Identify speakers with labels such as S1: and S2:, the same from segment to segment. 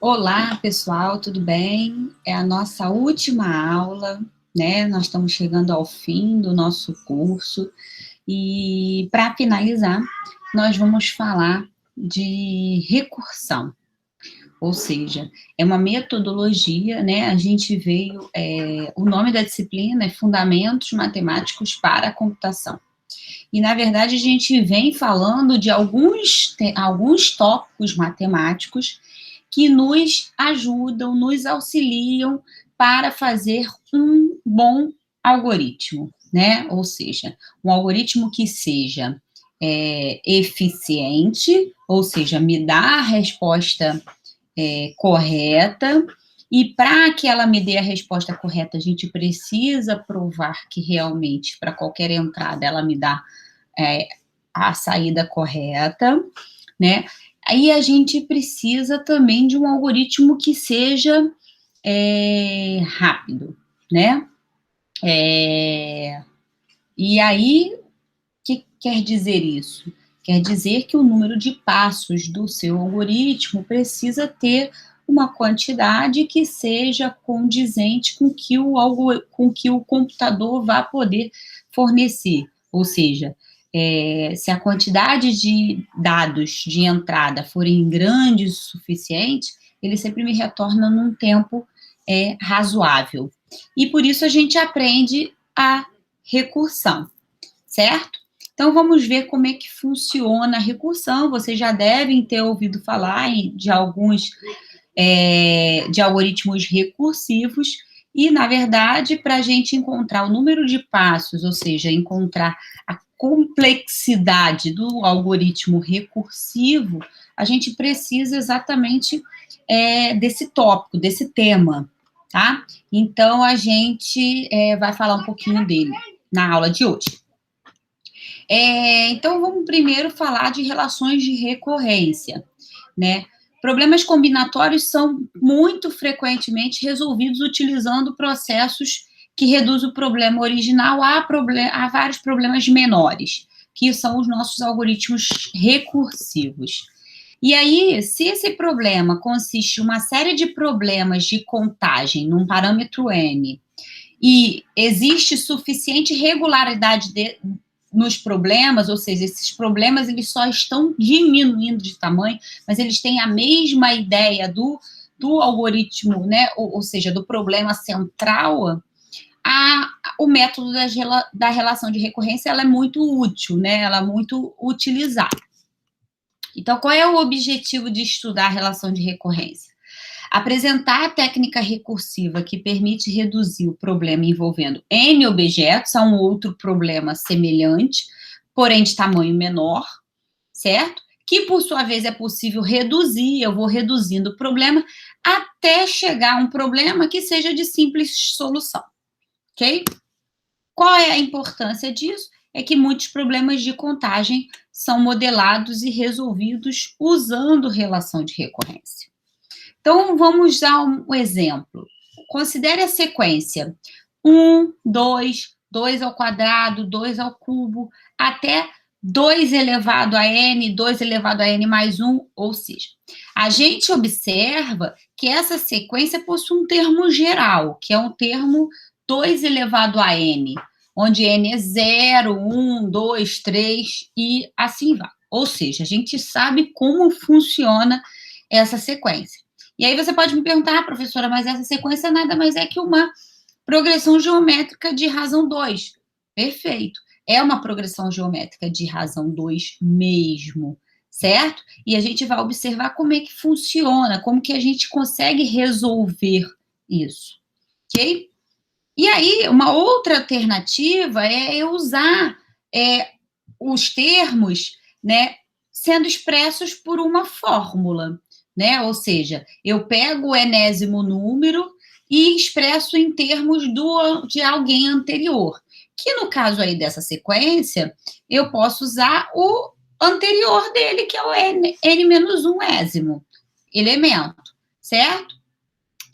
S1: Olá, pessoal, tudo bem? É a nossa última aula, né? Nós estamos chegando ao fim do nosso curso e, para finalizar, nós vamos falar de recursão, ou seja, é uma metodologia, né? A gente veio, o nome da disciplina é Fundamentos Matemáticos para a Computação. E, na verdade, a gente vem falando de alguns tópicos matemáticos que nos ajudam, nos auxiliam para fazer um bom algoritmo, né? Ou seja, um algoritmo que seja eficiente, ou seja, me dá a resposta correta, e para que ela me dê a resposta correta, a gente precisa provar que realmente, para qualquer entrada, ela me dá a saída correta, né? Aí a gente precisa também de um algoritmo que seja rápido, né? E aí, o que quer dizer isso? Quer dizer que o número de passos do seu algoritmo precisa ter uma quantidade que seja condizente com que o computador vai poder fornecer. Ou seja, se a quantidade de dados de entrada forem grandes o suficiente, ele sempre me retorna num tempo razoável. E por isso a gente aprende a recursão, certo? Então, vamos ver como é que funciona a recursão. Vocês já devem ter ouvido falar de alguns de algoritmos recursivos, e, na verdade, para a gente encontrar o número de passos, ou seja, encontrar a complexidade do algoritmo recursivo, a gente precisa exatamente desse tópico, desse tema, tá? Então, a gente vai falar um pouquinho dele na aula de hoje. Então, vamos primeiro falar de relações de recorrência, né? Problemas combinatórios são muito frequentemente resolvidos utilizando processos que reduzem o problema original a vários problemas menores, que são os nossos algoritmos recursivos. E aí, se esse problema consiste em uma série de problemas de contagem num parâmetro n, e existe suficiente regularidade nos problemas, ou seja, esses problemas eles só estão diminuindo de tamanho, mas eles têm a mesma ideia do algoritmo, né? Ou seja, do problema central, o método da relação de recorrência ela é muito útil, né? Ela é muito utilizada. Então, qual é o objetivo de estudar a relação de recorrência? Apresentar a técnica recursiva que permite reduzir o problema envolvendo N objetos a um outro problema semelhante, porém de tamanho menor, certo? Que, por sua vez, é possível reduzir, eu vou reduzindo o problema até chegar a um problema que seja de simples solução, ok? Qual é a importância disso? É que muitos problemas de contagem são modelados e resolvidos usando relação de recorrência. Então, vamos dar um exemplo. Considere a sequência 1, 2, 2 ao quadrado, 2 ao cubo, até 2 elevado a n, 2 elevado a n mais 1, ou seja, a gente observa que essa sequência possui um termo geral, que é um termo 2 elevado a n, onde n é 0, 1, 2, 3 e assim vai. Ou seja, a gente sabe como funciona essa sequência. E aí você pode me perguntar, professora, mas essa sequência nada mais é que uma progressão geométrica de razão 2. Perfeito. É uma progressão geométrica de razão 2 mesmo, certo? E a gente vai observar como é que funciona, como que a gente consegue resolver isso, ok? E aí, uma outra alternativa é eu usar os termos, né, sendo expressos por uma fórmula, né? Ou seja, eu pego o enésimo número e expresso em termos de alguém anterior. Que no caso aí dessa sequência, eu posso usar o anterior dele, que é o n-1ésimo elemento, certo?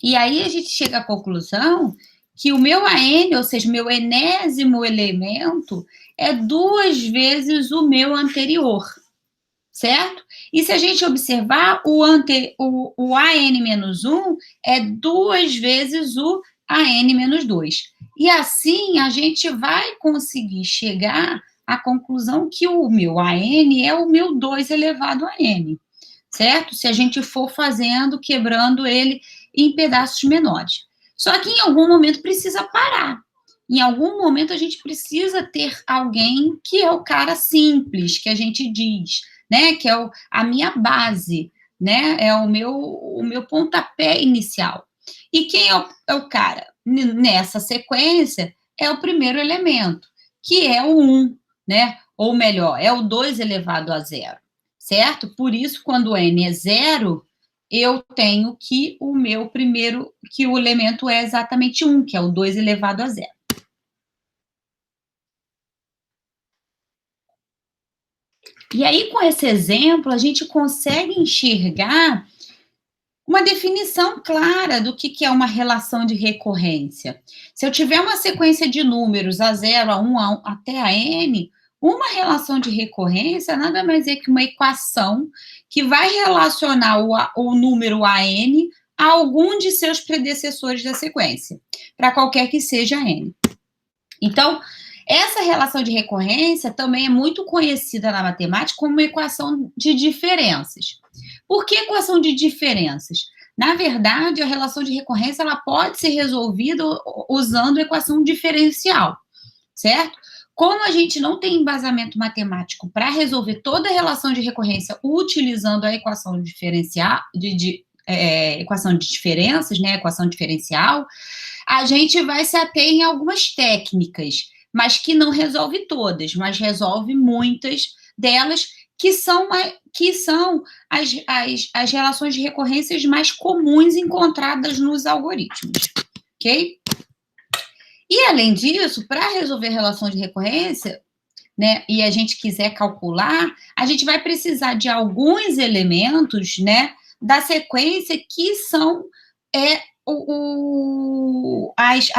S1: E aí a gente chega à conclusão que o meu AN, ou seja, o meu enésimo elemento, é 2 vezes o meu anterior, certo? E se a gente observar, o AN-1 é 2 vezes o AN-2. E assim a gente vai conseguir chegar à conclusão que o meu AN é o meu 2 elevado a N, certo? Se a gente for fazendo, quebrando ele em pedaços menores. Só que em algum momento precisa parar. Em algum momento a gente precisa ter alguém que é o cara simples, que a gente diz, né? Que é a minha base, né? É o meu pontapé inicial. E quem é o cara? Nessa sequência, é o primeiro elemento, que é o 1, né? Ou melhor, é o 2 elevado a zero, certo? Por isso, quando n é zero, eu tenho que que o elemento é exatamente 1, que é o 2 elevado a zero. E aí, com esse exemplo, a gente consegue enxergar uma definição clara do que é uma relação de recorrência. Se eu tiver uma sequência de números a 0, a 1, até a n, uma relação de recorrência nada mais é que uma equação que vai relacionar o número AN a algum de seus predecessores da sequência, para qualquer que seja n. Então, essa relação de recorrência também é muito conhecida na matemática como uma equação de diferenças. Por que equação de diferenças? Na verdade, a relação de recorrência ela pode ser resolvida usando a equação diferencial, certo? Como a gente não tem embasamento matemático para resolver toda a relação de recorrência utilizando a equação diferencial, equação de diferenças, né, equação diferencial, a gente vai se ater em algumas técnicas, mas que não resolve todas, mas resolve muitas delas, que são as relações de recorrências mais comuns encontradas nos algoritmos, ok? E, além disso, para resolver relações de recorrência, né, e a gente quiser calcular, a gente vai precisar de alguns elementos, né, da sequência que são as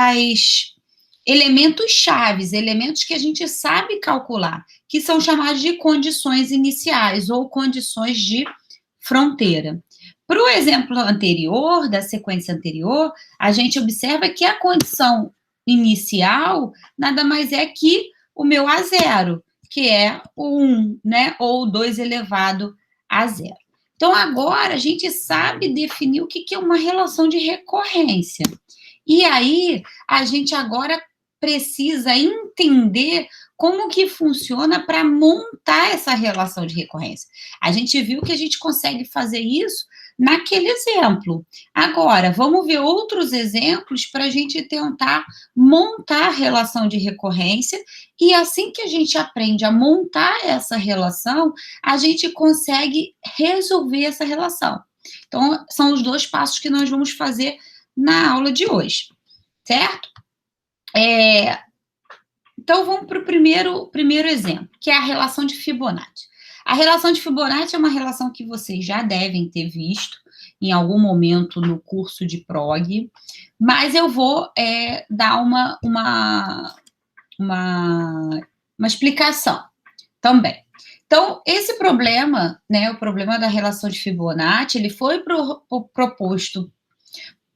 S1: elementos chaves, elementos que a gente sabe calcular, que são chamados de condições iniciais ou condições de fronteira. Para o exemplo anterior, da sequência anterior, a gente observa que a condição inicial nada mais é que o meu A0, que é o 1, né, ou 2 elevado a zero. Então, agora a gente sabe definir o que é uma relação de recorrência. E aí, a gente agora precisa entender como que funciona para montar essa relação de recorrência. A gente viu que a gente consegue fazer isso naquele exemplo. Agora, vamos ver outros exemplos para a gente tentar montar a relação de recorrência, e assim que a gente aprende a montar essa relação, a gente consegue resolver essa relação. Então, são os 2 passos que nós vamos fazer na aula de hoje, certo? Então, vamos para o primeiro exemplo, que é a relação de Fibonacci. A relação de Fibonacci é uma relação que vocês já devem ter visto em algum momento no curso de prog, mas eu vou dar uma explicação também. Então, esse problema, né, o problema da relação de Fibonacci, ele foi proposto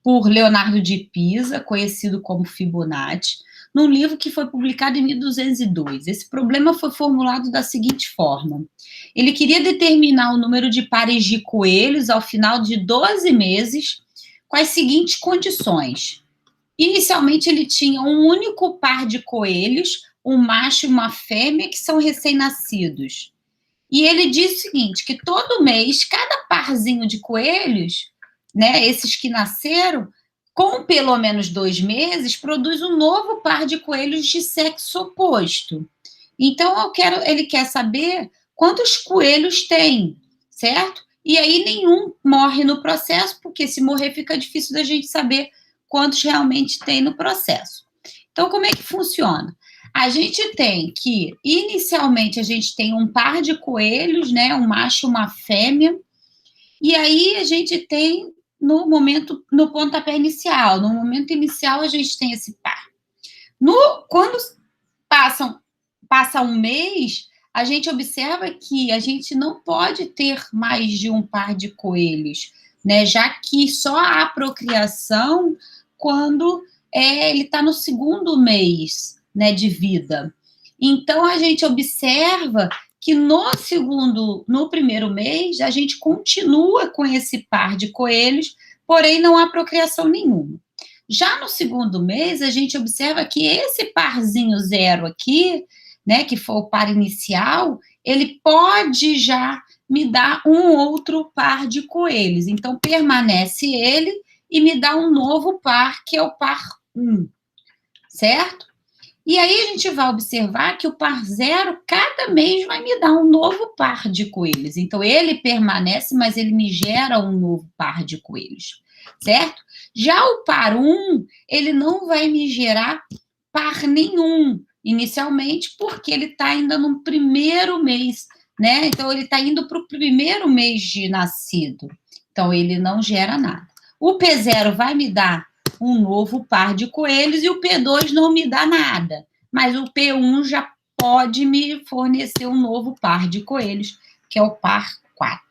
S1: por Leonardo de Pisa, conhecido como Fibonacci, num livro que foi publicado em 1202. Esse problema foi formulado da seguinte forma: ele queria determinar o número de pares de coelhos ao final de 12 meses com as seguintes condições. Inicialmente, ele tinha um único par de coelhos, um macho e uma fêmea, que são recém-nascidos. E ele diz o seguinte, que todo mês, cada parzinho de coelhos, né, esses que nasceram, com pelo menos 2 meses, produz um novo par de coelhos de sexo oposto. Então, ele quer saber quantos coelhos tem, certo? E aí nenhum morre no processo, porque se morrer fica difícil da gente saber quantos realmente tem no processo. Então, como é que funciona? A gente tem que, inicialmente, a gente tem um par de coelhos, né, um macho e uma fêmea, e aí a gente tem no pontapé inicial, no momento inicial a gente tem esse par. Quando passa um mês, a gente observa que a gente não pode ter mais de um par de coelhos, né? Já que só há procriação quando ele está no segundo mês, né, de vida. Então, a gente observa que no primeiro mês, a gente continua com esse par de coelhos, porém não há procriação nenhuma. Já no segundo mês, a gente observa que esse parzinho zero aqui, né, que foi o par inicial, ele pode já me dar um outro par de coelhos. Então, permanece ele e me dá um novo par, que é o par 1, certo? E aí a gente vai observar que o par zero, cada mês vai me dar um novo par de coelhos. Então, ele permanece, mas ele me gera um novo par de coelhos, certo? Já o par 1, ele não vai me gerar par nenhum, inicialmente, porque ele está ainda no primeiro mês, né? Então, ele está indo para o primeiro mês de nascido. Então, ele não gera nada. O P0 vai me dar um novo par de coelhos e o P2 não me dá nada. Mas o P1 já pode me fornecer um novo par de coelhos, que é o par 4,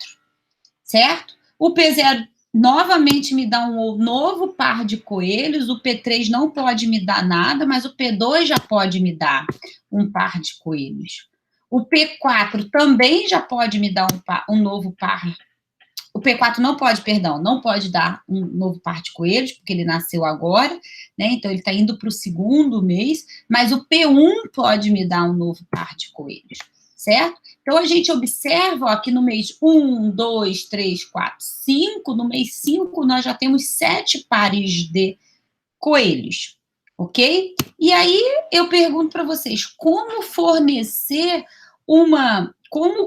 S1: certo? O P0 novamente me dá um novo par de coelhos, o P3 não pode me dar nada, mas o P2 já pode me dar um par de coelhos. O P4 também já pode me dar um novo par. O P4 não pode dar um novo par de coelhos, porque ele nasceu agora, né? Então ele está indo para o segundo mês, mas o P1 pode me dar um novo par de coelhos, certo? Então a gente observa ó, que no mês 1, 2, 3, 4, 5, no mês 5 nós já temos 7 pares de coelhos, ok? E aí eu pergunto para vocês, como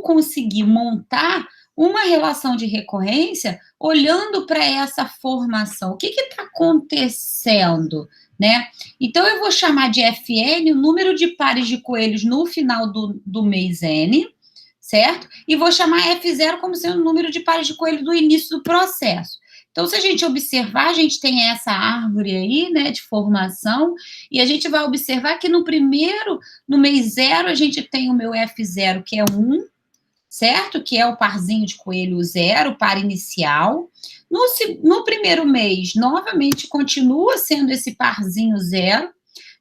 S1: conseguir montar uma relação de recorrência olhando para essa formação? O que está acontecendo, né? Então, eu vou chamar de Fn o número de pares de coelhos no final do mês N, certo? E vou chamar F0 como sendo o número de pares de coelhos do início do processo. Então, se a gente observar, a gente tem essa árvore aí, né, de formação, e a gente vai observar que no mês 0, a gente tem o meu F0, que é 1, certo? Que é o parzinho de coelho 0, o par inicial. No primeiro mês, novamente, continua sendo esse parzinho 0.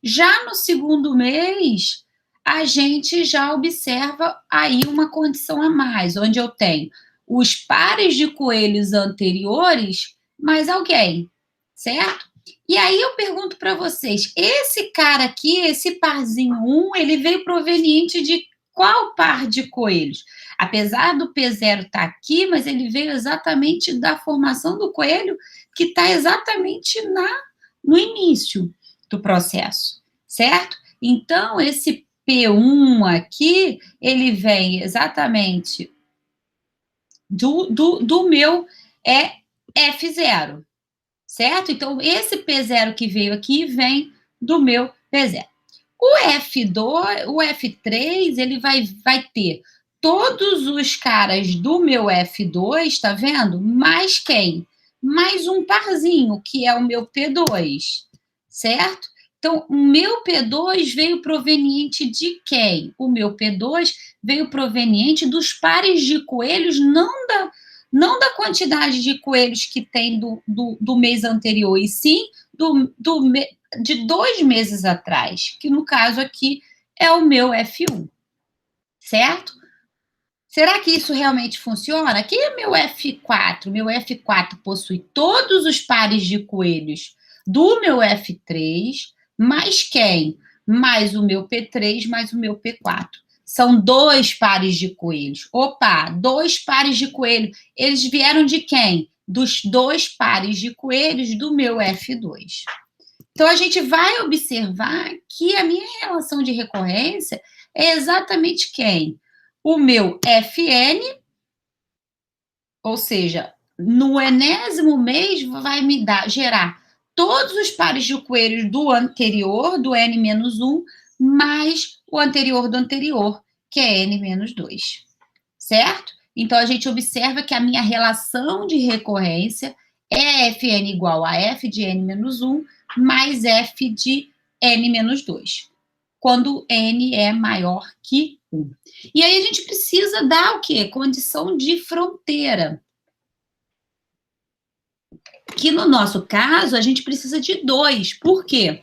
S1: Já no segundo mês, a gente já observa aí uma condição a mais, onde eu tenho os pares de coelhos anteriores, mais alguém, certo? E aí eu pergunto para vocês, esse cara aqui, esse parzinho 1, ele veio proveniente de qual par de coelhos? Apesar do P0 estar aqui, mas ele veio exatamente da formação do coelho, que está exatamente no início do processo, certo? Então, esse P1 aqui, ele vem exatamente do meu F0, certo? Então, esse P0 que veio aqui vem do meu P0. O F2, o F3, ele vai ter todos os caras do meu F2, tá vendo? Mais quem? Mais um parzinho, que é o meu P2, certo? Então, o meu P2 veio proveniente de quem? O meu P2 veio proveniente dos pares de coelhos, não da quantidade de coelhos que tem do mês anterior, e sim de 2 meses atrás, que no caso aqui é o meu F1, certo? Será que isso realmente funciona? Aqui é meu F4. Meu F4 possui todos os pares de coelhos do meu F3, mais quem? Mais o meu P3, mais o meu P4. São 2 pares de coelhos. Opa, 2 pares de coelhos. Eles vieram de quem? Dos 2 pares de coelhos do meu F2. Então, a gente vai observar que a minha relação de recorrência é exatamente quem? O meu Fn, ou seja, no enésimo mês vai me gerar todos os pares de coelhos do anterior, do N-1, mais o anterior do anterior, que é N-2, certo? Então, a gente observa que a minha relação de recorrência é Fn igual a F de N-1 mais F de N-2. quando N é maior que 1. E aí a gente precisa dar o quê? Condição de fronteira. Que no nosso caso, a gente precisa de 2. Por quê?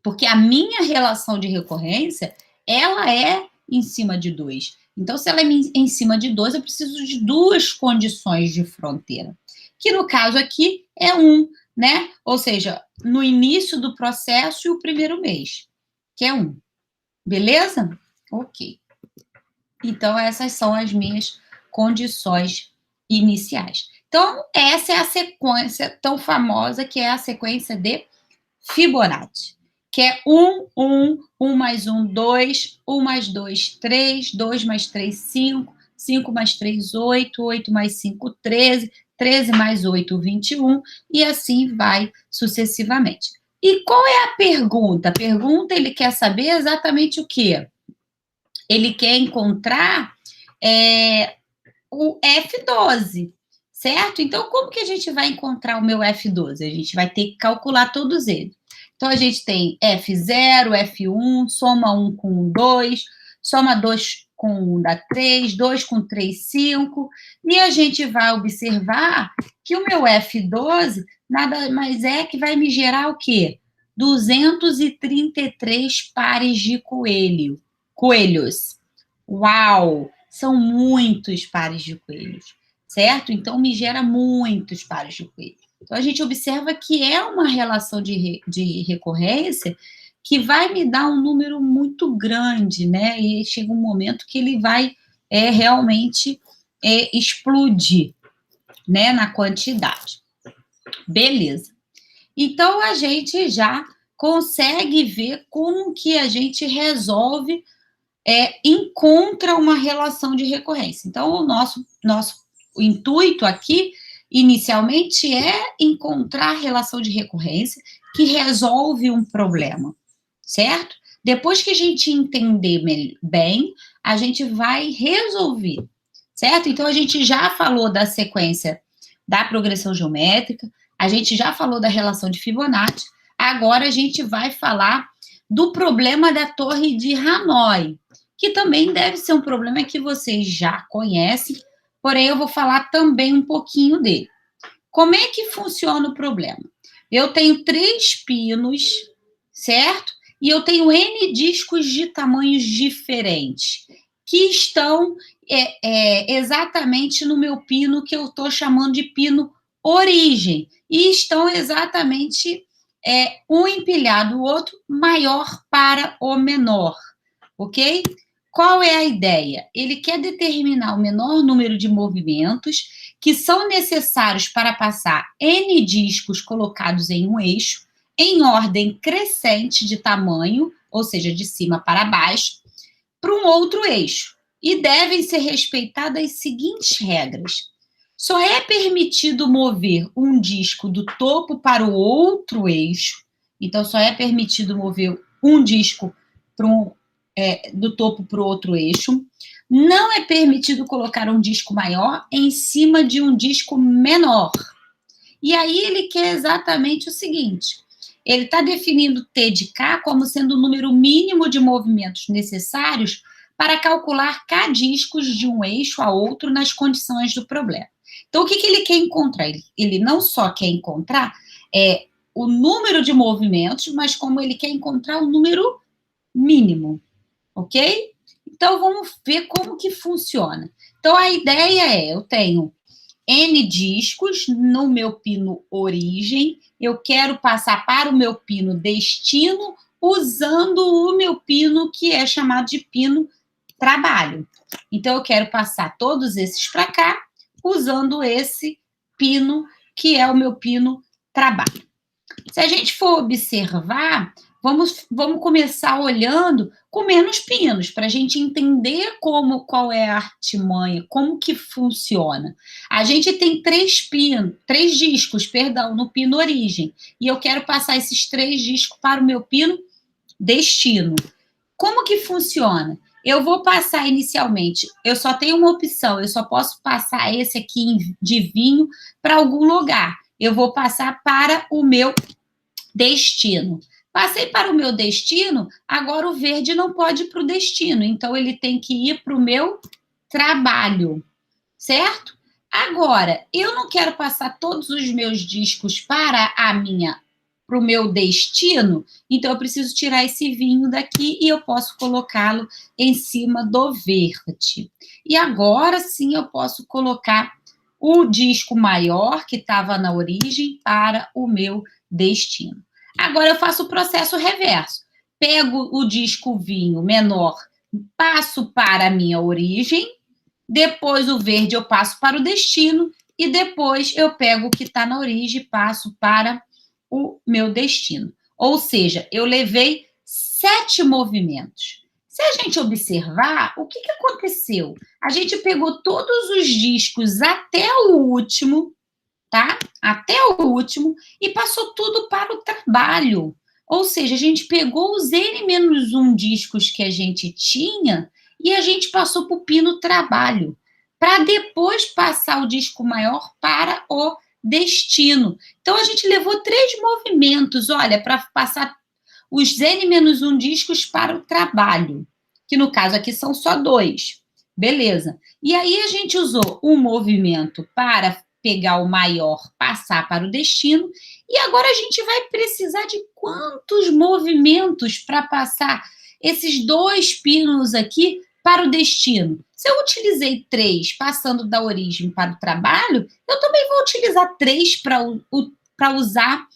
S1: Porque a minha relação de recorrência, ela é em cima de 2. Então, se ela é em cima de 2, eu preciso de 2 condições de fronteira. Que no caso aqui é 1, né? Ou seja, no início do processo e o primeiro mês, que é 1. Beleza? Ok. Então, essas são as minhas condições iniciais. Então, essa é a sequência tão famosa que é a sequência de Fibonacci, que é 1, 1, 1 mais 1, 2, 1 mais 2, 3, 2 mais 3, 5, 5 mais 3, 8, 8 mais 5, 13, 13 mais 8, 21, e assim vai sucessivamente. E qual é a pergunta? A pergunta, ele quer saber exatamente o quê? Ele quer encontrar o F12, certo? Então, como que a gente vai encontrar o meu F12? A gente vai ter que calcular todos eles. Então, a gente tem F0, F1, soma 1 com 2, soma 2 com 1 dá 3, 2 com 3, 5, e a gente vai observar que o meu F12 nada mais é que vai me gerar o quê? 233 pares de coelhos. Uau! São muitos pares de coelhos, certo? Então, me gera muitos pares de coelhos. Então, a gente observa que é uma relação de recorrência que vai me dar um número muito grande, né? E chega um momento que ele vai realmente explodir, né? Na quantidade. Beleza. Então, a gente já consegue ver como que a gente resolve encontra uma relação de recorrência. Então, o nosso intuito aqui, inicialmente, é encontrar a relação de recorrência que resolve um problema, certo? Depois que a gente entender bem, a gente vai resolver, certo? Então, a gente já falou da sequência da progressão geométrica, a gente já falou da relação de Fibonacci, agora a gente vai falar do problema da torre de Hanói, que também deve ser um problema que vocês já conhecem, porém eu vou falar também um pouquinho dele. Como é que funciona o problema? Eu tenho 3 pinos, certo? E eu tenho N discos de tamanhos diferentes, que estão exatamente no meu pino, que eu estou chamando de pino origem, e estão exatamente um empilhado, o outro maior para o menor, ok? Qual é a ideia? Ele quer determinar o menor número de movimentos que são necessários para passar N discos colocados em um eixo, em ordem crescente de tamanho, ou seja, de cima para baixo, para um outro eixo. E devem ser respeitadas as seguintes regras. Só é permitido mover um disco do topo para o outro eixo, então só é permitido mover um disco do topo para o outro eixo. Não é permitido colocar um disco maior em cima de um disco menor. E aí ele quer exatamente o seguinte: ele está definindo T de K como sendo o número mínimo de movimentos necessários para calcular K discos de um eixo a outro nas condições do problema. Então, o que ele quer encontrar? Ele não só quer encontrar o número de movimentos, mas como ele quer encontrar o número mínimo, ok? Então, vamos ver como que funciona. Então, a ideia eu tenho N discos no meu pino origem, eu quero passar para o meu pino destino, usando o meu pino que é chamado de pino trabalho. Então, eu quero passar todos esses para cá, usando esse pino que é o meu pino trabalho. Se a gente for observar, vamos começar olhando com menos pinos, para a gente entender qual é a artimanha, como que funciona. A gente tem 3 discos, no pino origem, e eu quero passar esses 3 discos para o meu pino destino. Como que funciona? Eu vou passar inicialmente, eu só tenho uma opção, eu só posso passar esse aqui de vinho para algum lugar. Eu vou passar para o meu destino. Passei para o meu destino, agora o verde não pode ir para o destino, então ele tem que ir para o meu trabalho, certo? Agora, eu não quero passar todos os meus discos para o meu destino, então eu preciso tirar esse vinho daqui e eu posso colocá-lo em cima do verde. E agora sim eu posso colocar o disco maior que estava na origem para o meu destino. Agora eu faço o processo reverso. Pego o disco vinho menor, passo para a minha origem, depois o verde eu passo para o destino e depois eu pego o que está na origem e passo para o meu destino. Ou seja, eu levei 7 movimentos. Se a gente observar, o que aconteceu? A gente pegou todos os discos até o último, tá? Até o último, e passou tudo para o trabalho. Ou seja, a gente pegou os N-1 discos que a gente tinha e a gente passou para o pino trabalho, para depois passar o disco maior para o destino. Então, a gente levou 3 movimentos, olha, para passar os N-1 discos para o trabalho, que no caso aqui são só 2. Beleza. E aí a gente usou um movimento para pegar o maior, passar para o destino, e agora a gente vai precisar de quantos movimentos para passar esses 2 pinos aqui para o destino? Se eu utilizei 3 passando da origem para o trabalho, eu também vou utilizar 3 para usar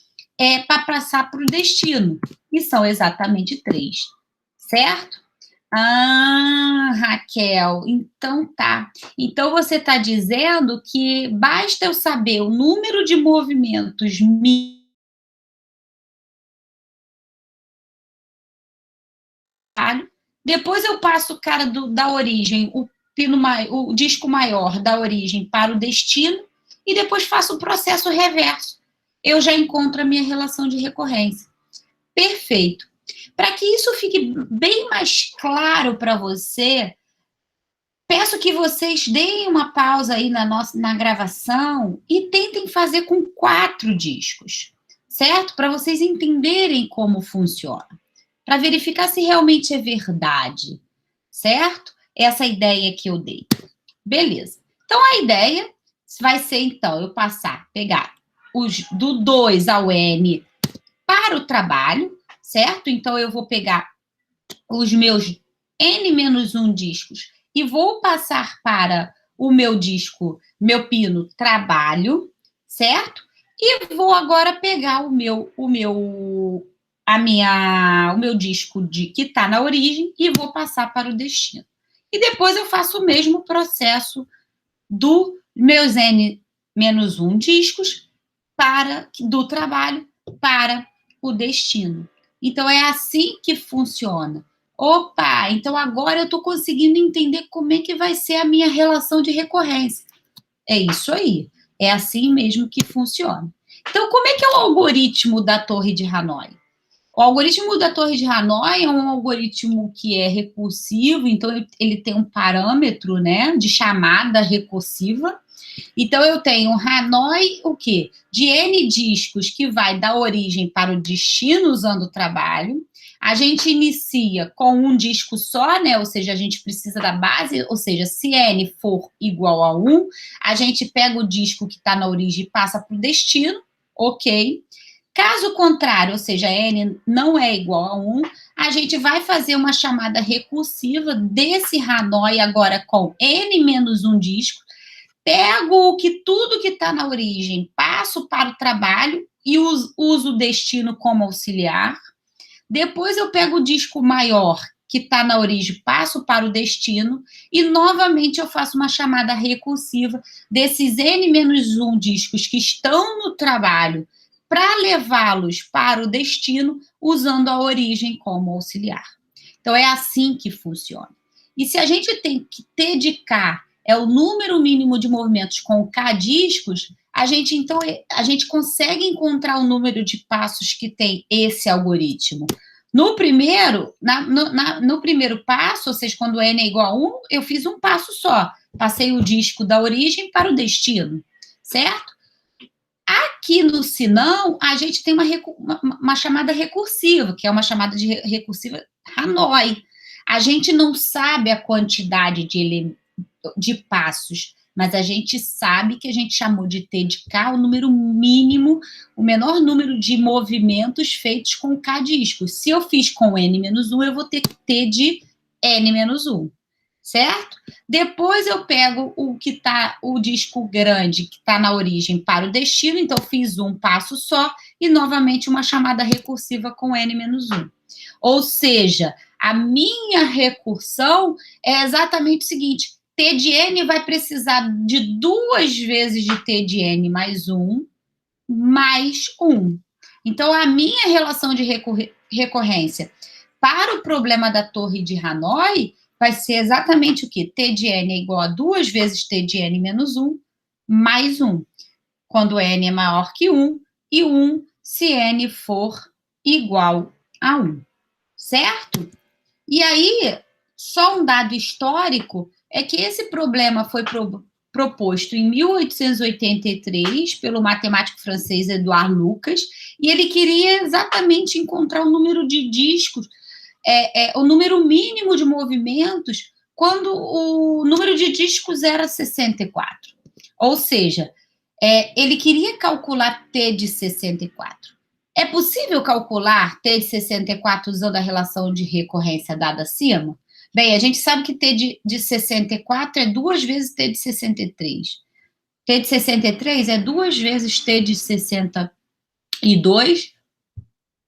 S1: para passar para o destino. E são exatamente 3, certo? Ah, Raquel, então tá. Então você está dizendo que basta eu saber o número de movimentos depois eu passo o cara da origem, o disco maior da origem para o destino, e depois faço o processo reverso. Eu já encontro a minha relação de recorrência. Perfeito. Para que isso fique bem mais claro para você, peço que vocês deem uma pausa aí na gravação e tentem fazer com 4 discos, certo? Para vocês entenderem como funciona, para verificar se realmente é verdade, certo? Essa ideia que eu dei. Beleza. Então, a ideia vai ser, então, eu pegar do 2 ao N para o trabalho, certo? Então, eu vou pegar os meus N-1 discos e vou passar para o meu disco, meu pino trabalho, certo? E vou agora pegar o meu disco que está na origem e vou passar para o destino. E depois eu faço o mesmo processo do meus N-1 discos do trabalho para o destino. Então, é assim que funciona. Opa, então agora eu estou conseguindo entender como é que vai ser a minha relação de recorrência. É isso aí. É assim mesmo que funciona. Então, como é que é o algoritmo da Torre de Hanoi? O algoritmo da Torre de Hanoi é um algoritmo que é recursivo, então ele tem um parâmetro, né, de chamada recursiva. Então, eu tenho Hanoi, o quê? De N discos que vai da origem para o destino usando o trabalho. A gente inicia com um disco só, né? Ou seja, a gente precisa da base, ou seja, se N for igual a 1, a gente pega o disco que está na origem e passa para o destino, ok? Caso contrário, ou seja, N não é igual a 1, a gente vai fazer uma chamada recursiva desse Hanoi agora com N-1 disco, pego tudo que está na origem, passo para o trabalho e uso o destino como auxiliar. Depois eu pego o disco maior que está na origem, passo para o destino e novamente eu faço uma chamada recursiva desses N-1 discos que estão no trabalho para levá-los para o destino usando a origem como auxiliar. Então é assim que funciona. E se a gente tem que dedicar o número mínimo de movimentos com K discos, a gente consegue encontrar o número de passos que tem esse algoritmo. No primeiro passo, ou seja, quando N é igual a 1, eu fiz um passo só. Passei o disco da origem para o destino, certo? Aqui no senão, a gente tem uma chamada recursiva, que é uma chamada de recursiva Hanoi. A gente não sabe a quantidade de passos, mas a gente sabe que a gente chamou de T de K o número mínimo, o menor número de movimentos feitos com K discos. Se eu fiz com N-1, eu vou ter T de N-1, certo? Depois eu pego o disco grande que está na origem para o destino, então fiz um passo só e novamente uma chamada recursiva com N-1. Ou seja, a minha recursão é exatamente o seguinte: T de N vai precisar de 2 vezes de T de N mais 1, mais 1. Então, a minha relação de recorrência para o problema da torre de Hanoi vai ser exatamente o quê? T de N é igual a 2 vezes T de N menos 1, mais 1. Quando N é maior que 1, e 1 se N for igual a 1. Certo? E aí, só um dado histórico é que esse problema foi proposto em 1883 pelo matemático francês Édouard Lucas, e ele queria exatamente encontrar o número de discos, o número mínimo de movimentos, quando o número de discos era 64. Ou seja, ele queria calcular T de 64. É possível calcular T de 64 usando a relação de recorrência dada acima? Bem, a gente sabe que T de 64 é 2 vezes T de 63. T de 63 é 2 vezes T de 62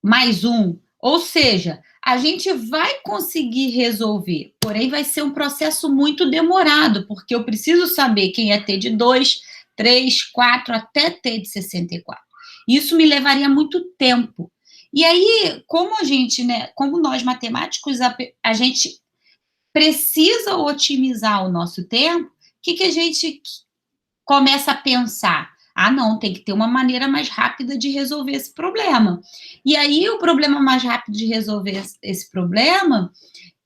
S1: mais 1. Ou seja, a gente vai conseguir resolver, porém vai ser um processo muito demorado, porque eu preciso saber quem é T de 2, 3, 4, até T de 64. Isso me levaria muito tempo. E aí, como nós matemáticos, a gente precisa otimizar o nosso tempo, o que a gente começa a pensar? Ah, não, tem que ter uma maneira mais rápida de resolver esse problema. E aí, o problema mais rápido de resolver esse problema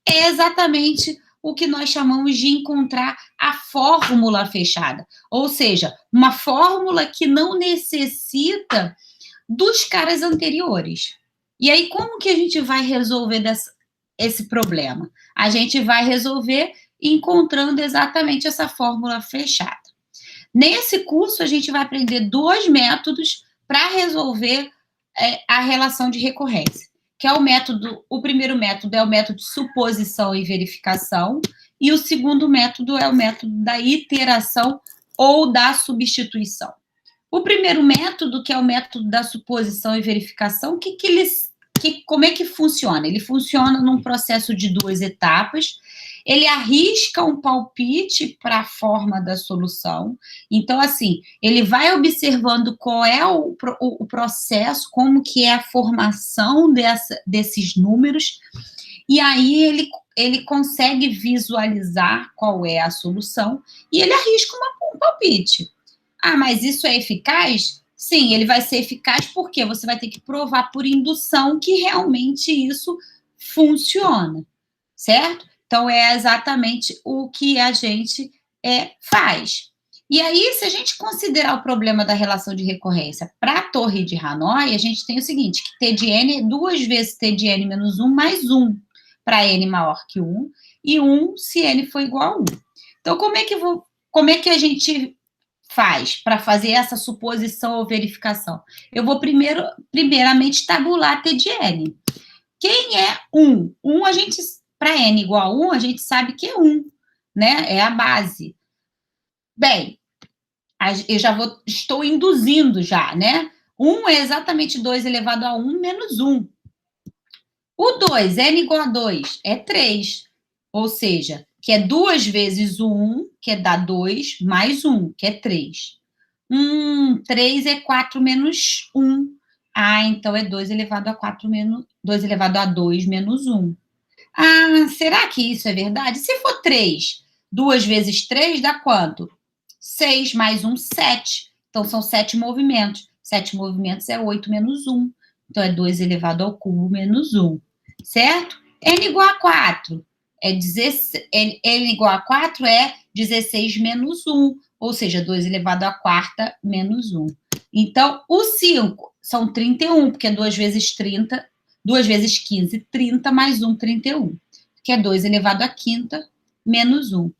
S1: é exatamente o que nós chamamos de encontrar a fórmula fechada. Ou seja, uma fórmula que não necessita dos caras anteriores. E aí, como que a gente vai resolver esse problema? A gente vai resolver encontrando exatamente essa fórmula fechada. Nesse curso, a gente vai aprender 2 métodos para resolver a relação de recorrência, que é o primeiro método é o método de suposição e verificação, e o segundo método é o método da iteração ou da substituição. O primeiro método, que é o método da suposição e verificação, como é que funciona? Ele funciona num processo de 2 etapas. Ele arrisca um palpite para a forma da solução. Então, assim, ele vai observando qual é o processo, como que é a formação desses números, e aí ele consegue visualizar qual é a solução, e ele arrisca um palpite. Ah, mas isso é eficaz? Sim, ele vai ser eficaz porque você vai ter que provar por indução que realmente isso funciona, certo? Então, é exatamente o que a gente faz. E aí, se a gente considerar o problema da relação de recorrência para a torre de Hanoi, a gente tem o seguinte, que T de N é 2 vezes T de N menos 1 mais 1, para N maior que 1, e 1 se N for igual a 1. Então, como é que a gente faz para fazer essa suposição ou verificação? Eu vou primeiramente tabular T de N. Quem é 1? 1 para N igual a 1, a gente sabe que é 1, né? É a base. Bem, estou induzindo já, né? 1 é exatamente 2 elevado a 1 menos 1. O 2, N igual a 2, é 3. Ou seja, que é 2 vezes o 1, que dá 2, mais 1, que é 3. 3 é 4 menos 1. Ah, então é 2 elevado a 4 menos 2 elevado a 2 menos 1. Ah, será que isso é verdade? Se for 3, 2 vezes 3 dá quanto? 6 mais 1, 7. Então, são 7 movimentos. 7 movimentos é 8 menos 1. Então, é 2 elevado ao cubo menos 1. Certo? N igual a 4. N igual a 4 é 16 menos 1. Ou seja, 2 elevado à quarta menos 1. Então, o 5 são 31, porque é 2 vezes 30, 2 vezes 15, 30, mais 1, 31. Que é 2 elevado à quinta, menos 1.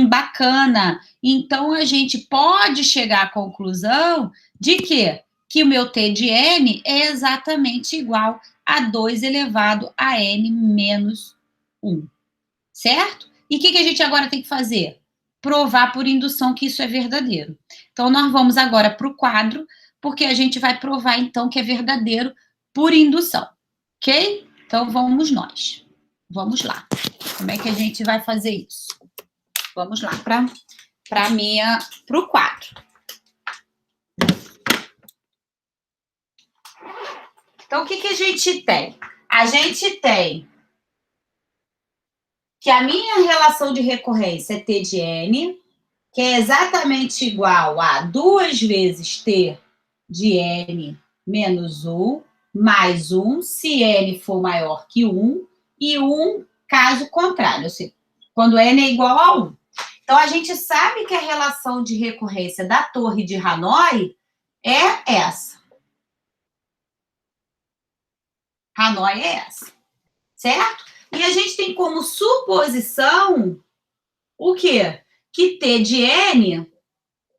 S1: Bacana. Então, a gente pode chegar à conclusão de quê? Que o meu T de N é exatamente igual a 2 elevado a N menos 1. Certo? E o que a gente agora tem que fazer? Provar por indução que isso é verdadeiro. Então, nós vamos agora para o quadro, porque a gente vai provar, então, que é verdadeiro por indução. Ok? Então, vamos nós. Vamos lá. Como é que a gente vai fazer isso? Vamos lá para o quadro. Então, o que a gente tem? A gente tem que a minha relação de recorrência é T de N, que é exatamente igual a 2 vezes T de N menos 1, mais 1, se N for maior que 1, e 1 caso contrário, ou seja, quando N é igual a 1. Então, a gente sabe que a relação de recorrência da Torre de Hanoi é essa. Hanoi é essa, certo? E a gente tem como suposição o quê? Que T de N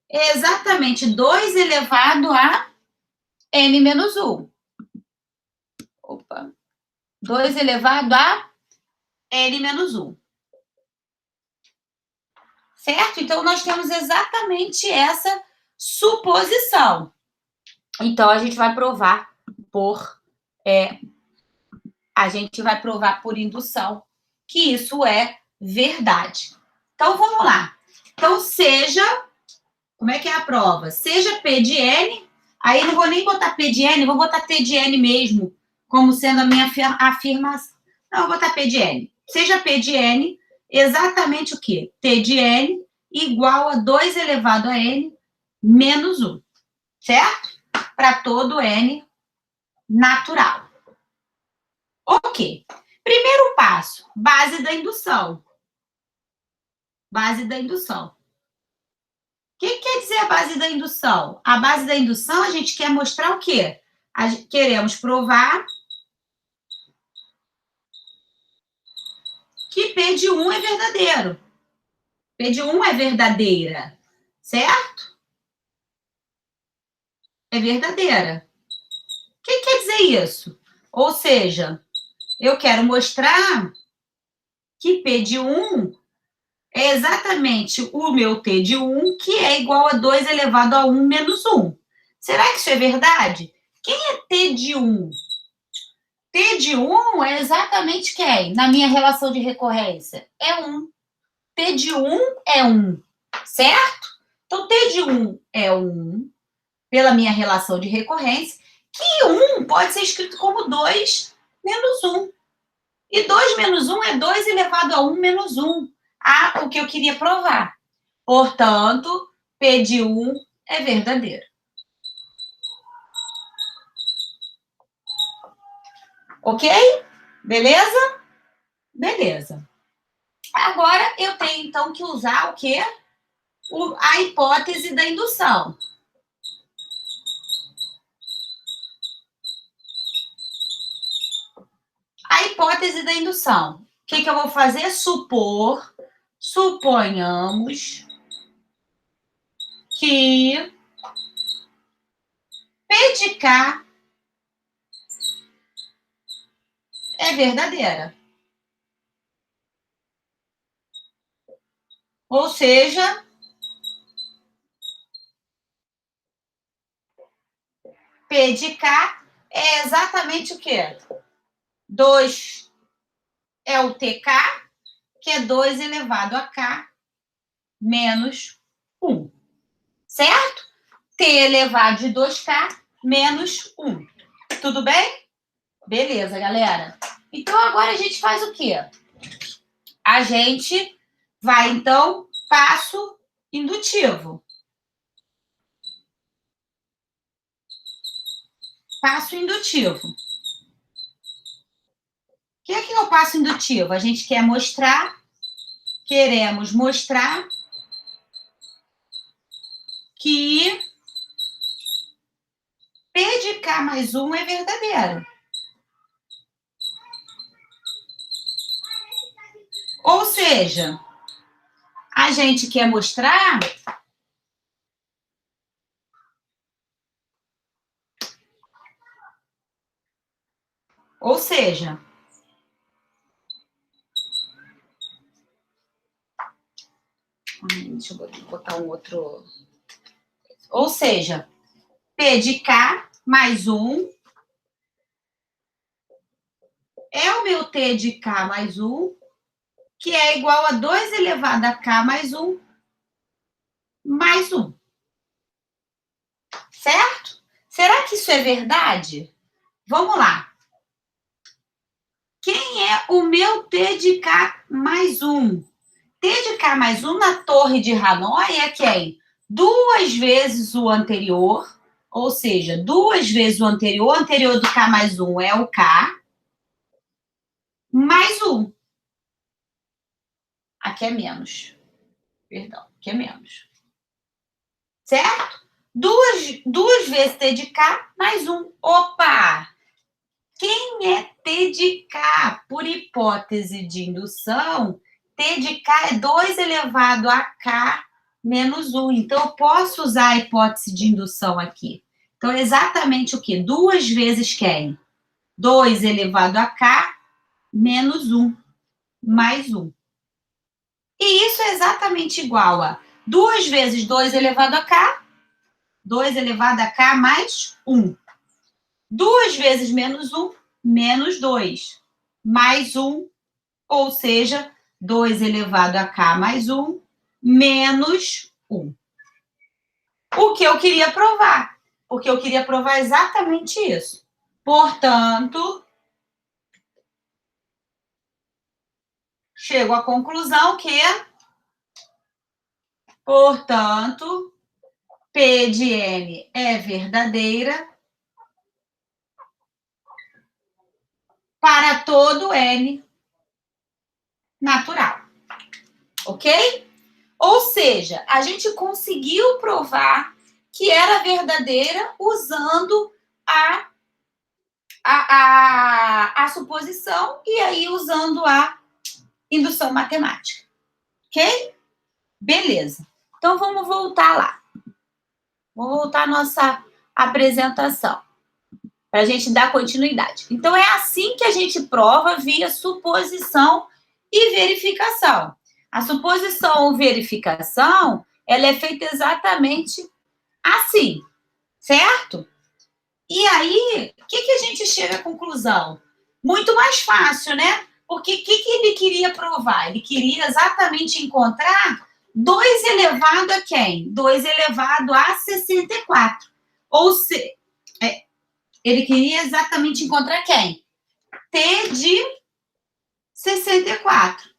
S1: é exatamente 2 elevado a N menos 1. Opa. 2 elevado a N menos 1. Certo? Então, nós temos exatamente essa suposição. Então, a gente vai provar por indução que isso é verdade. Então, vamos lá. Então, como é que é a prova? Seja P de N, aí não vou nem botar P de N, vou botar T de N mesmo, como sendo a minha afirmação. Não, vou botar P de N. Seja P de N, exatamente o quê? T de N igual a 2 elevado a N menos 1, certo? Para todo N natural. Ok. Primeiro passo, base da indução. Base da indução. O que quer dizer a base da indução? A base da indução, a gente quer mostrar o quê? Queremos provar que P de 1 é verdadeiro. P de 1 é verdadeira, certo? É verdadeira. O que quer dizer isso? Ou seja, eu quero mostrar que P de 1 é exatamente o meu T de 1, que é igual a 2 elevado a 1 menos 1. Será que isso é verdade? Quem é T de 1? T de 1 é exatamente quem? Na minha relação de recorrência? É 1. T de 1 é 1, certo? Então, T de 1 é 1, pela minha relação de recorrência, que 1 pode ser escrito como 2 menos 1. E 2 menos 1 é 2 elevado a 1 menos 1. O que eu queria provar. Portanto, P de 1 é verdadeiro. Ok? Beleza? Beleza. Agora, eu tenho, então, que usar o quê? A hipótese da indução. A hipótese da indução. O que eu vou fazer? Suponhamos que P de K é verdadeira. Ou seja, P de K é exatamente o quê? 2 é o TK, que é 2 elevado a K menos 1. Certo? T elevado de 2K menos 1. Tudo bem? Beleza, galera. Então, agora a gente faz o quê? A gente vai, então, passo indutivo. Passo indutivo. O que é o passo indutivo? A gente queremos mostrar que mais 1 é verdadeira. Ou seja, a gente quer mostrar deixa eu botar um outro. Ou seja, P de K mais 1 é o meu T de K mais 1, que é igual a 2 elevado a K mais 1, mais 1. Certo? Será que isso é verdade? Vamos lá. Quem é o meu T de K mais 1? T de K mais 1 na torre de Hanoi é quem? 2 vezes o anterior, ou seja, 2 vezes o anterior do K mais 1 é o K, mais 1. Aqui é menos. Perdão, aqui é menos. Certo? 2 vezes T de K mais 1. Opa! Quem é T de K? Por hipótese de indução, T de K é 2 elevado a K menos 1. Então, eu posso usar a hipótese de indução aqui. Então, exatamente o quê? 2 vezes quem? 2 elevado a K menos 1, mais 1. E isso é exatamente igual a 2 vezes 2 elevado a K, 2 elevado a K mais 1. 2 vezes menos 1, menos 2, mais 1, ou seja, 2 elevado a K mais 1, menos 1. O que eu queria provar? Porque eu queria provar exatamente isso. Portanto, chego à conclusão que, portanto, P de N é verdadeira para todo N natural. Ok? Ou seja, a gente conseguiu provar que era verdadeira usando a suposição e aí usando a indução matemática. Ok? Beleza. Então, vamos voltar lá. Vamos voltar à nossa apresentação, para a gente dar continuidade. Então, é assim que a gente prova via suposição e verificação. A suposição ou verificação, ela é feita exatamente assim, certo? E aí, o que a gente chega à conclusão? Muito mais fácil, né? Porque o que ele queria provar? Ele queria exatamente encontrar 2 elevado a quem? 2 elevado a 64. Ou seja, ele queria exatamente encontrar quem? T de 64.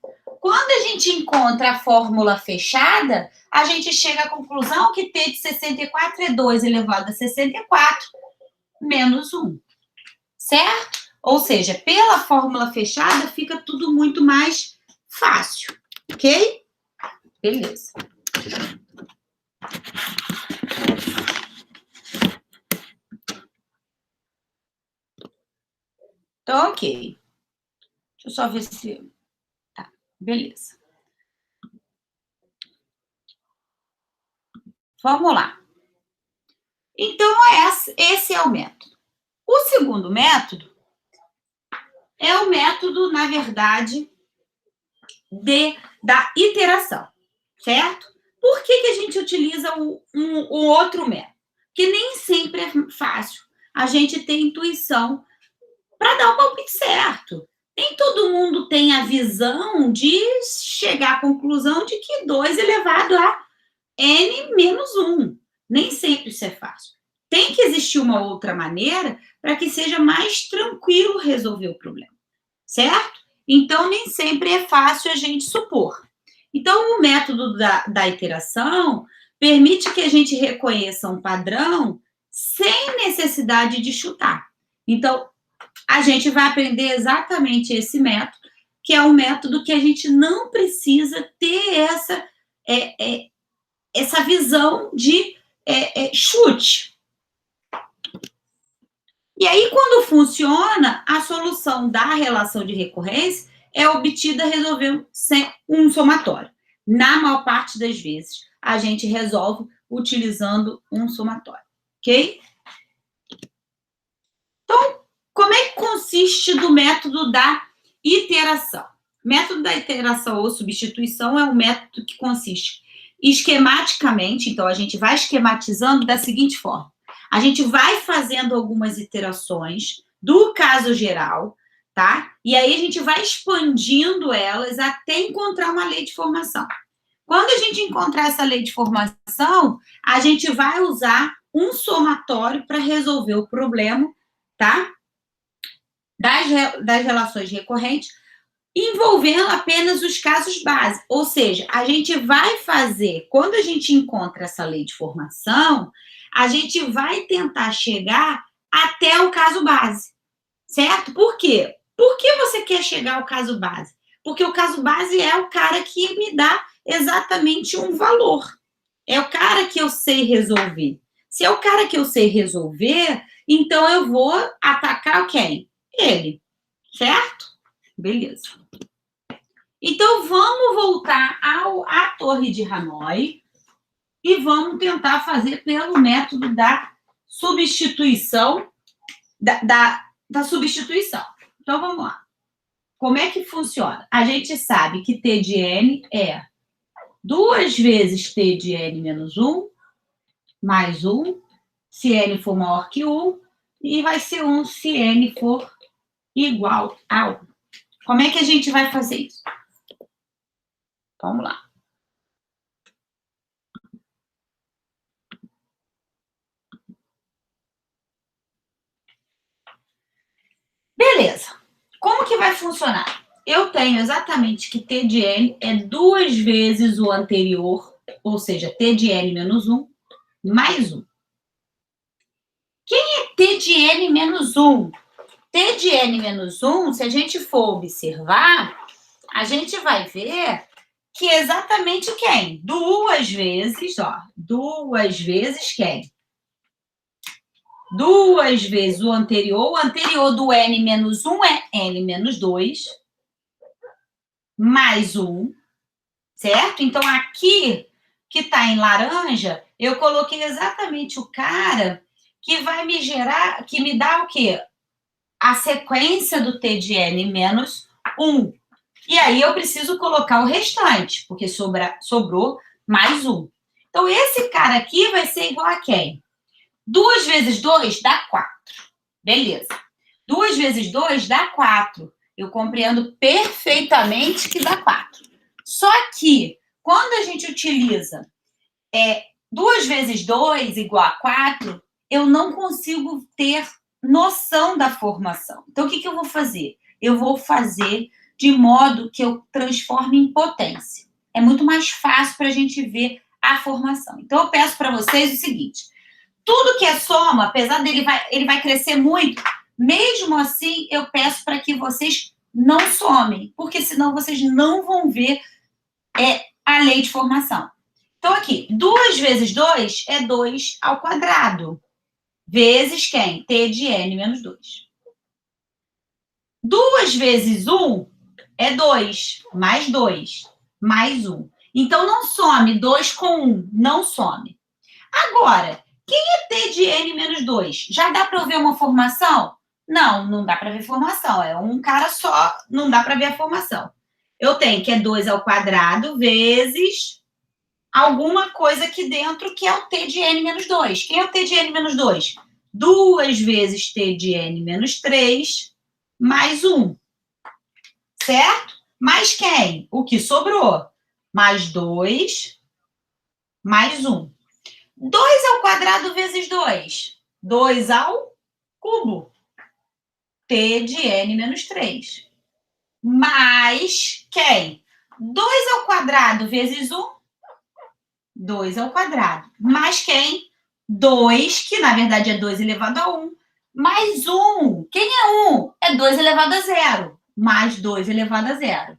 S1: Quando a gente encontra a fórmula fechada, a gente chega à conclusão que T de 64 é 2 elevado a 64 menos 1. Certo? Ou seja, pela fórmula fechada, fica tudo muito mais fácil. Ok? Beleza. Então, ok. Deixa eu só ver se... Tá, beleza. Vamos lá. Então, esse é o método. O segundo método é o método, na verdade, da iteração, certo? Por que a gente utiliza o outro método? Porque nem sempre é fácil a gente ter intuição para dar o palpite certo. Nem todo mundo tem a visão de chegar à conclusão de que 2 elevado a n menos 1. Nem sempre isso é fácil. Tem que existir uma outra maneira para que seja mais tranquilo resolver o problema, certo? Então, nem sempre é fácil a gente supor. Então, o método da iteração permite que a gente reconheça um padrão sem necessidade de chutar. Então, a gente vai aprender exatamente esse método, que é um método que a gente não precisa ter essa visão de chute. E aí, quando funciona, a solução da relação de recorrência é obtida resolvendo um somatório. Na maior parte das vezes, a gente resolve utilizando um somatório, ok? Então, como é que consiste do método da iteração? O método da iteração ou substituição é um método que consiste esquematicamente, então a gente vai esquematizando da seguinte forma. A gente vai fazendo algumas iterações do caso geral, tá? E aí a gente vai expandindo elas até encontrar uma lei de formação. Quando a gente encontrar essa lei de formação, a gente vai usar um somatório para resolver o problema, tá? Das relações recorrentes, envolvendo apenas os casos base. Ou seja, a gente vai fazer, quando a gente encontra essa lei de formação, a gente vai tentar chegar até o caso base, certo? Por quê? Por que você quer chegar ao caso base? Porque o caso base é o cara que me dá exatamente um valor. É o cara que eu sei resolver. Se é o cara que eu sei resolver, então eu vou atacar quem? Ele, certo? Beleza. Então, vamos voltar à Torre de Hanoi e vamos tentar fazer pelo método da substituição, da substituição. Então, vamos lá. Como é que funciona? A gente sabe que T de N é 2 vezes T de N menos 1, mais 1, se N for maior que 1, e vai ser 1 se N for igual a 1. Como é que a gente vai fazer isso? Vamos lá. Beleza. Como que vai funcionar? Eu tenho exatamente que T de N é 2 vezes o anterior, ou seja, T de N menos 1, mais 1. Quem é T de N menos 1? T de N menos 1, se a gente for observar, a gente vai ver que é exatamente quem? 2 vezes, ó, 2 vezes quem? 2 vezes o anterior do N menos 1 é N menos 2, mais 1, certo? Então, aqui, que está em laranja, eu coloquei exatamente o cara que vai me gerar, que me dá o quê? A sequência do T de N menos 1. E aí, eu preciso colocar o restante, porque sobrou mais 1. Então, esse cara aqui vai ser igual a quem? 2 vezes 2 dá 4. Beleza. 2 vezes 2 dá 4. Eu compreendo perfeitamente que dá 4. Só que, quando a gente utiliza 2 vezes 2 igual a 4, eu não consigo ter noção da formação. Então, o que eu vou fazer? Eu vou fazer de modo que eu transforme em potência. É muito mais fácil para a gente ver a formação. Então, eu peço para vocês o seguinte: tudo que é soma, apesar dele ele vai crescer muito, mesmo assim, eu peço para que vocês não somem, porque senão vocês não vão ver a lei de formação. Então, aqui, 2 vezes 2 é 2 ao quadrado, vezes quem? T de N menos 2. 2 vezes 1 é 2, mais 2, mais 1. Então, não some 2 com 1, não some. Agora, quem é T de N menos 2? Já dá para ver uma formação? Não, não dá para ver formação. É um cara só, não dá para ver a formação. Eu tenho que é 2 ao quadrado vezes alguma coisa aqui dentro que é o T de N menos 2. Quem é o T de N menos 2? 2 vezes T de N menos 3 mais 1. Certo? Mais quem? O que sobrou? Mais 2 mais 1. 2 ao quadrado vezes 2. 2 ao cubo. T de N menos 3. Mais quem? 2 ao quadrado vezes 1. 2 ao quadrado. Mais quem? 2, que na verdade é 2 elevado a 1. Mais 1. Quem é 1? É 2 elevado a 0. Mais 2 elevado a 0.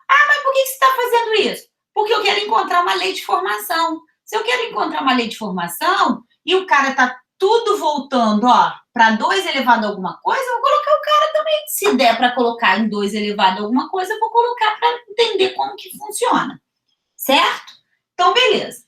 S1: Ah, mas por que você está fazendo isso? Porque eu quero encontrar uma lei de formação. Se eu quero encontrar uma lei de formação e o cara está tudo voltando, ó, para 2 elevado a alguma coisa, eu vou colocar o cara também. Se der para colocar em 2 elevado a alguma coisa, eu vou colocar para entender como que funciona. Certo? Então, beleza.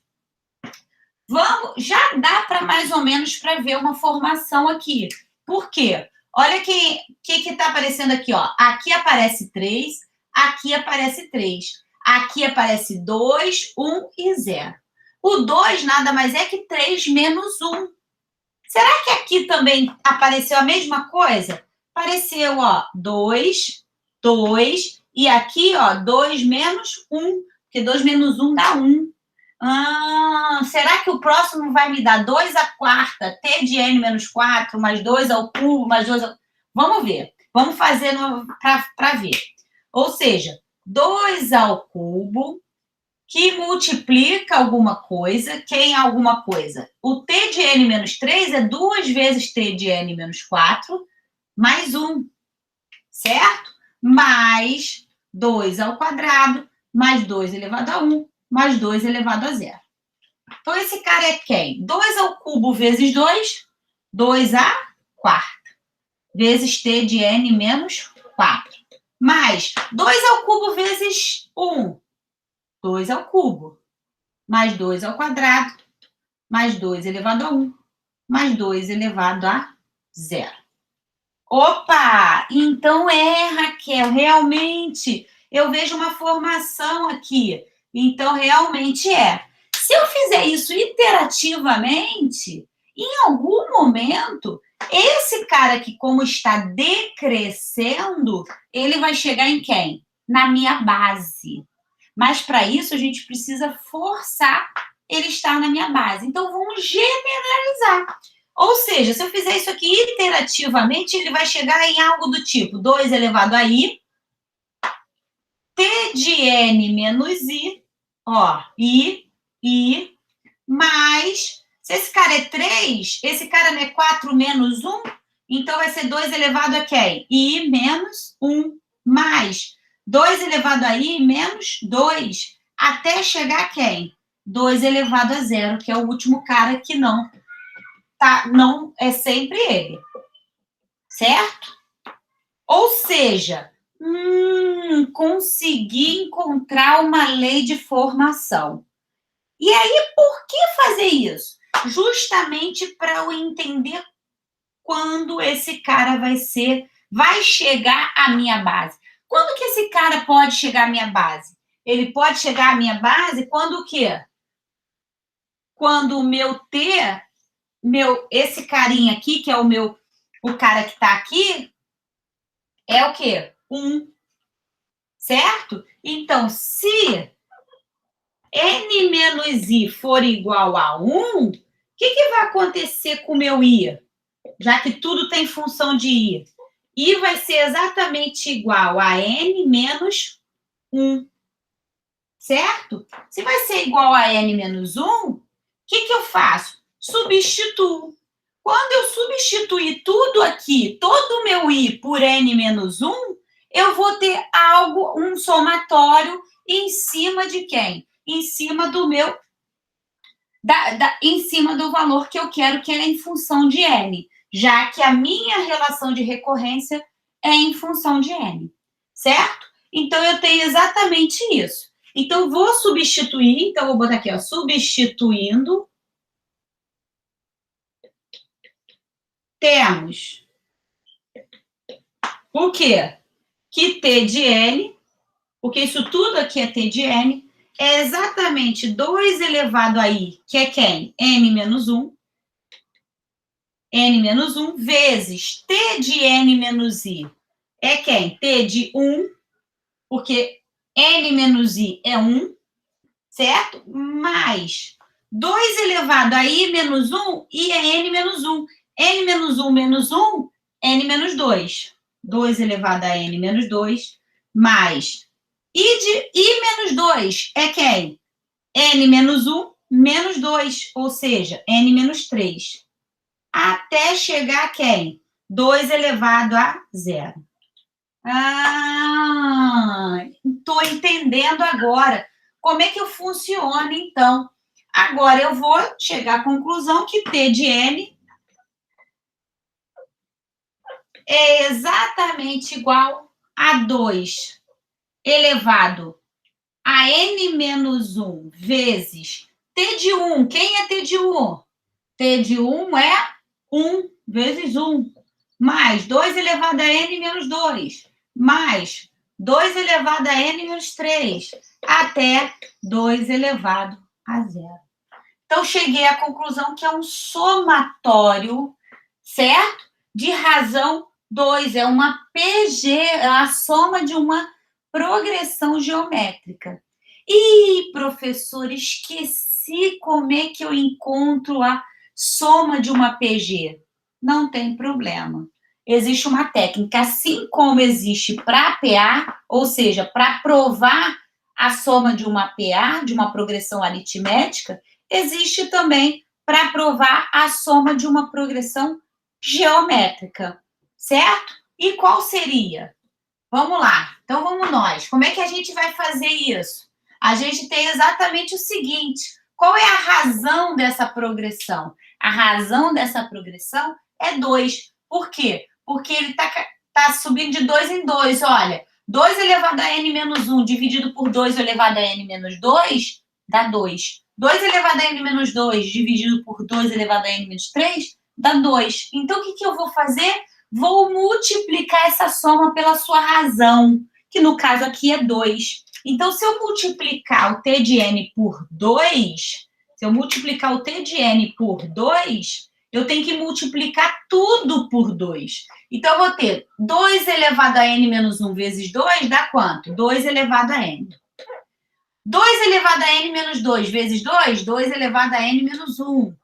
S1: Já dá para mais ou menos para ver uma formação aqui. Por quê? Olha o que está aparecendo aqui, ó. Aqui aparece 3, aqui aparece 3. Aqui aparece 2, 1 e 0. O 2 nada mais é que 3 menos 1. Será que aqui também apareceu a mesma coisa? Apareceu, ó, 2, 2, e aqui, ó, 2 menos 1, porque 2 menos 1 dá 1. Será que o próximo vai me dar 2 à quarta, t de n menos 4, mais 2 ao cubo, mais 2 ao... Vamos ver. Vamos fazer para ver. Ou seja, 2 ao cubo, que multiplica alguma coisa, quem é alguma coisa? O t de n menos 3 é 2 vezes t de n menos 4, mais 1, certo? Mais 2 ao quadrado, mais 2 elevado a 1, mais 2 elevado a 0. Então, esse cara é quem? 2 ao cubo vezes 2, 2 à quarta, vezes t de n menos 4. Mais 2 ao cubo vezes 1, 2 ao cubo, mais 2 ao quadrado, mais 2 elevado a 1, mais 2 elevado a 0. Opa! Então Raquel, realmente, eu vejo uma formação aqui. Então, realmente é. Se eu fizer isso iterativamente, em algum momento, esse cara aqui, como está decrescendo, ele vai chegar em quem? Na minha base. Mas, para isso, a gente precisa forçar ele estar na minha base. Então, vamos generalizar. Ou seja, se eu fizer isso aqui iterativamente, ele vai chegar em algo do tipo 2 elevado a i, t de n menos i, ó, i, mais, se esse cara é 3, esse cara não é 4 menos 1, então vai ser 2 elevado a quem? I menos 1, mais 2 elevado a i menos 2, até chegar a quem? 2 elevado a 0, que é o último cara que não é sempre ele, certo? Ou seja, consegui encontrar uma lei de formação. E aí, por que fazer isso? Justamente para eu entender quando esse cara vai chegar à minha base. Quando que esse cara pode chegar à minha base? Ele pode chegar à minha base quando o quê? Quando o meu T, esse carinha aqui, que é o cara que está aqui, é o quê? 1. Certo? Então, se n menos i for igual a 1, o que vai acontecer com o meu i? Já que tudo tem função de i. I vai ser exatamente igual a n menos 1. Certo? Se vai ser igual a n menos 1, o que eu faço? Substituo. Quando eu substituir tudo aqui, todo o meu i por n menos 1, eu vou ter um somatório em cima de quem? Em cima do meu... em cima do valor que eu quero, que é em função de n, já que a minha relação de recorrência é em função de n, certo? Então, eu tenho exatamente isso. Então, vou substituir, então, vou botar aqui, ó, substituindo, temos o quê? Que t de n, porque isso tudo aqui é t de n, é exatamente 2 elevado a i, que é quem? n menos 1, n menos 1, vezes t de n menos i, é quem? T de 1, porque n menos i é 1, certo? Mais 2 elevado a i menos 1, i é n menos 1. n menos 1 menos 1, n menos 2. 2 elevado a n menos 2, mais i de i menos 2 é quem? n menos 1 menos 2, ou seja, n menos 3. Até chegar a quem? 2 elevado a 0. Estou entendendo agora como é que eu funciono, então. Agora eu vou chegar à conclusão que t de n é exatamente igual a 2 elevado a n menos 1 vezes t de 1. Quem é t de 1? T de 1 é 1 vezes 1, mais 2 elevado a n menos 2, mais 2 elevado a n menos 3, até 2 elevado a zero. Então, cheguei à conclusão que é um somatório, certo? De razão 2, é uma PG, é a soma de uma progressão geométrica. E, professor, esqueci como é que eu encontro a soma de uma PG. Não tem problema. Existe uma técnica, assim como existe para PA, ou seja, para provar a soma de uma PA, de uma progressão aritmética, existe também para provar a soma de uma progressão geométrica, certo? E qual seria? Vamos lá, então vamos nós. Como é que a gente vai fazer isso? A gente tem exatamente o seguinte: qual é a razão dessa progressão? A razão dessa progressão é 2. Por quê? Porque ele está subindo de 2 em 2. Olha, 2 elevado a n menos 1 dividido por 2 elevado a n menos 2 dá 2. 2 elevado a n menos 2 dividido por 2 elevado a n menos 3 dá 2. Então, o que eu vou fazer? Vou multiplicar essa soma pela sua razão, que no caso aqui é 2. Então, se eu multiplicar o t de n por 2, se eu multiplicar o t de n por 2, eu tenho que multiplicar tudo por 2. Então, eu vou ter 2 elevado a n menos 1 vezes 2 dá quanto? 2 elevado a n. 2 elevado a n menos 2 vezes 2, 2 elevado a n menos 1.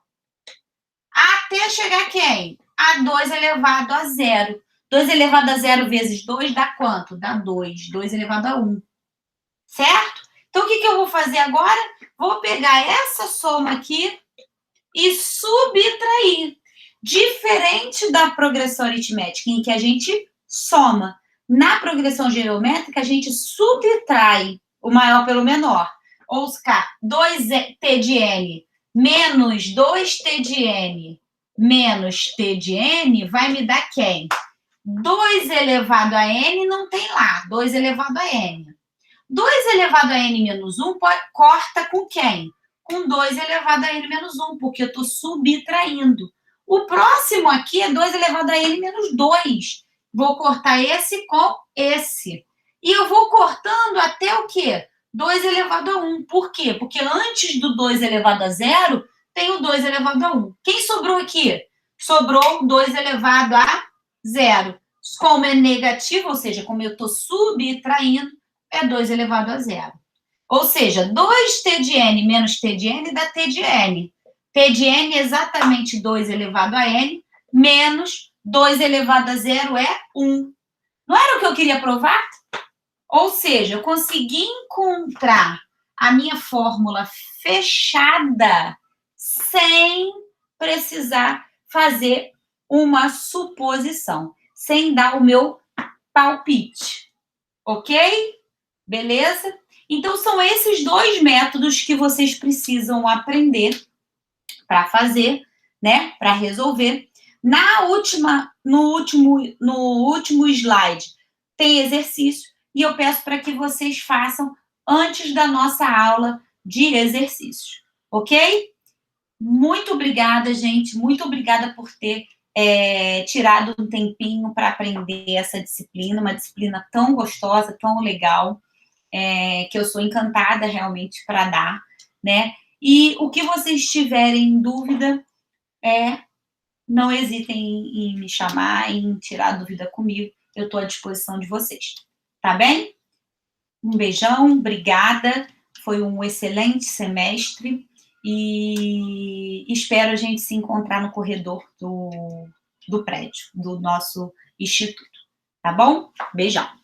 S1: Até chegar a quem? A 2 elevado a 0. 2 elevado a 0 vezes 2 dá quanto? Dá 2. 2 elevado a 1. Certo? Então, o que eu vou fazer agora? Vou pegar essa soma aqui e subtrair. Diferente da progressão aritmética, em que a gente soma. Na progressão geométrica, a gente subtrai o maior pelo menor. Ou seja, 2t de n menos 2t de n menos t de n vai me dar quem? 2 elevado a n não tem lá, 2 elevado a n. 2 elevado a n menos 1 corta com quem? Com 2 elevado a n menos 1, porque eu estou subtraindo. O próximo aqui é 2 elevado a n menos 2. Vou cortar esse com esse. E eu vou cortando até o quê? 2 elevado a 1. Por quê? Porque antes do 2 elevado a 0, tem o 2 elevado a 1. Quem sobrou aqui? Sobrou 2 elevado a 0. Como é negativo, ou seja, como eu estou subtraindo, é 2 elevado a 0. Ou seja, 2t de n menos t de n dá t de n. T de n é exatamente 2 elevado a n, menos 2 elevado a 0 é 1. Não era o que eu queria provar? Ou seja, eu consegui encontrar a minha fórmula fechada sem precisar fazer uma suposição, sem dar o meu palpite. Ok? Beleza? Então, são esses dois métodos que vocês precisam aprender para fazer, né? Para resolver. No último slide, tem exercício e eu peço para que vocês façam antes da nossa aula de exercícios, ok? Muito obrigada, gente. Muito obrigada por ter tirado um tempinho para aprender essa disciplina, uma disciplina tão gostosa, tão legal. Que eu sou encantada realmente para dar, né? E o que vocês tiverem dúvida, não hesitem em me chamar, em tirar dúvida comigo, eu estou à disposição de vocês, tá bem? Um beijão, obrigada, foi um excelente semestre e espero a gente se encontrar no corredor do prédio, do nosso instituto, tá bom? Beijão!